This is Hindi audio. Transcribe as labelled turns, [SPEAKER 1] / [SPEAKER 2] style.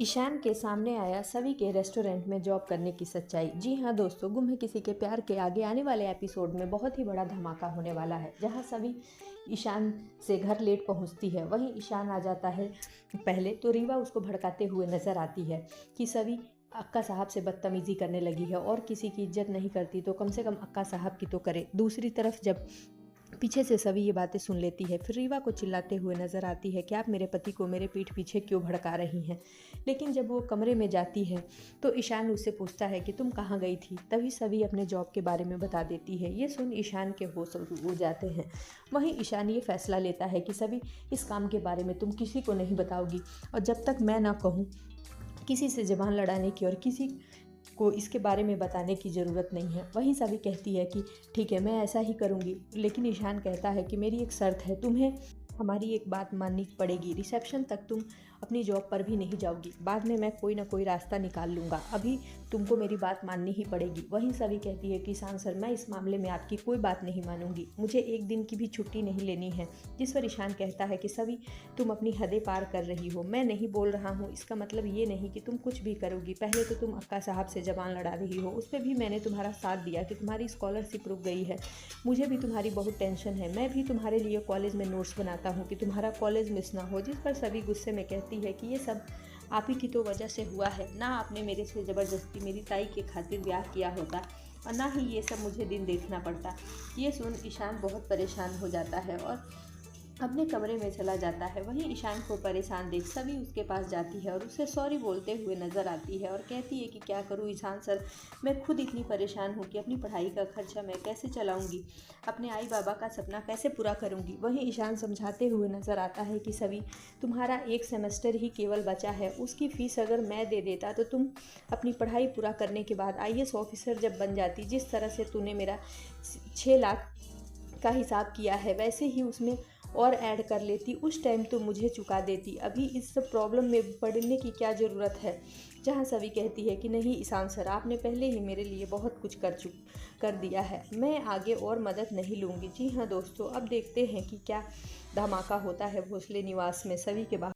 [SPEAKER 1] ईशान के सामने आया सवी के रेस्टोरेंट में जॉब करने की सच्चाई। जी हाँ दोस्तों, गुम है किसी के प्यार के आगे आने वाले एपिसोड में बहुत ही बड़ा धमाका होने वाला है, जहाँ सवी ईशान से घर लेट पहुँचती है। वहीं ईशान आ जाता है पहले तो रीवा उसको भड़काते हुए नजर आती है कि सवी अक्का साहब से बदतमीज़ी करने लगी है और किसी की इज्जत नहीं करती तो कम से कम अक्का साहब की तो करे। दूसरी तरफ जब पीछे से सभी ये बातें सुन लेती है, फिर रीवा को चिल्लाते हुए नजर आती है कि आप मेरे पति को मेरे पीठ पीछे क्यों भड़का रही हैं। लेकिन जब वो कमरे में जाती है तो ईशान उससे पूछता है कि तुम कहाँ गई थी। तभी सभी अपने जॉब के बारे में बता देती है। ये सुन ईशान के होश उड़ जाते हैं। वहीं ईशान ये फैसला लेता है कि सभी इस काम के बारे में तुम किसी को नहीं बताओगी और जब तक मैं ना कहूँ किसी से ज़बान लड़ाने की और किसी को इसके बारे में बताने की ज़रूरत नहीं है। वहीं सभी कहती है कि ठीक है, मैं ऐसा ही करूँगी। लेकिन ईशान कहता है कि मेरी एक शर्त है, तुम्हें हमारी एक बात माननी पड़ेगी। रिसेप्शन तक तुम अपनी जॉब पर भी नहीं जाओगी, बाद में मैं कोई ना कोई रास्ता निकाल लूँगा, अभी तुमको मेरी बात माननी ही पड़ेगी। वहीं सभी कहती है कि ईशान सर, मैं इस मामले में आपकी कोई बात नहीं मानूंगी, मुझे एक दिन की भी छुट्टी नहीं लेनी है। जिस पर ईशान कहता है कि सभी तुम अपनी हदें पार कर रही हो, मैं नहीं बोल रहा हूँ, इसका मतलब ये नहीं कि तुम कुछ भी करोगी। पहले तो तुम अक्का साहब से जबान लड़ा रही हो, उस पर भी मैंने तुम्हारा साथ दिया कि तुम्हारी स्कॉलरशिप रुक गई है, मुझे भी तुम्हारी बहुत टेंशन है, मैं भी तुम्हारे लिए कॉलेज में नोट्स बनाता हूँ कि तुम्हारा कॉलेज मिस ना हो। जिस पर सभी गुस्से में कहती है कि ये सब आप ही की तो वजह से हुआ है, ना आपने मेरे से ज़बरदस्ती मेरी ताई के खातिर ब्याह किया होता और ना ही ये सब मुझे दिन देखना पड़ता। ये सुन ईशान बहुत परेशान हो जाता है और अपने कमरे में चला जाता है। वहीं ईशान को परेशान देख सभी उसके पास जाती है और उसे सॉरी बोलते हुए नज़र आती है और कहती है कि क्या करूँ ईशान सर, मैं खुद इतनी परेशान हूँ कि अपनी पढ़ाई का खर्चा मैं कैसे चलाऊँगी, अपने आई बाबा का सपना कैसे पूरा करूँगी। वहीं ईशान समझाते हुए नज़र आता है कि सभी, तुम्हारा एक सेमेस्टर ही केवल बचा है, उसकी फ़ीस अगर मैं दे देता तो तुम अपनी पढ़ाई पूरा करने के बाद IAS ऑफिसर जब बन जाती, जिस तरह से तूने मेरा 6 लाख का हिसाब किया है वैसे ही उसमें और ऐड कर लेती, उस टाइम तो मुझे चुका देती, अभी इस सब प्रॉब्लम में पड़ने की क्या ज़रूरत है। जहाँ सभी कहती है कि नहीं ईशान सर, आपने पहले ही मेरे लिए बहुत कुछ कर दिया है, मैं आगे और मदद नहीं लूँगी। जी हाँ दोस्तों, अब देखते हैं कि क्या धमाका होता है भोसले निवास में सभी के बाहर।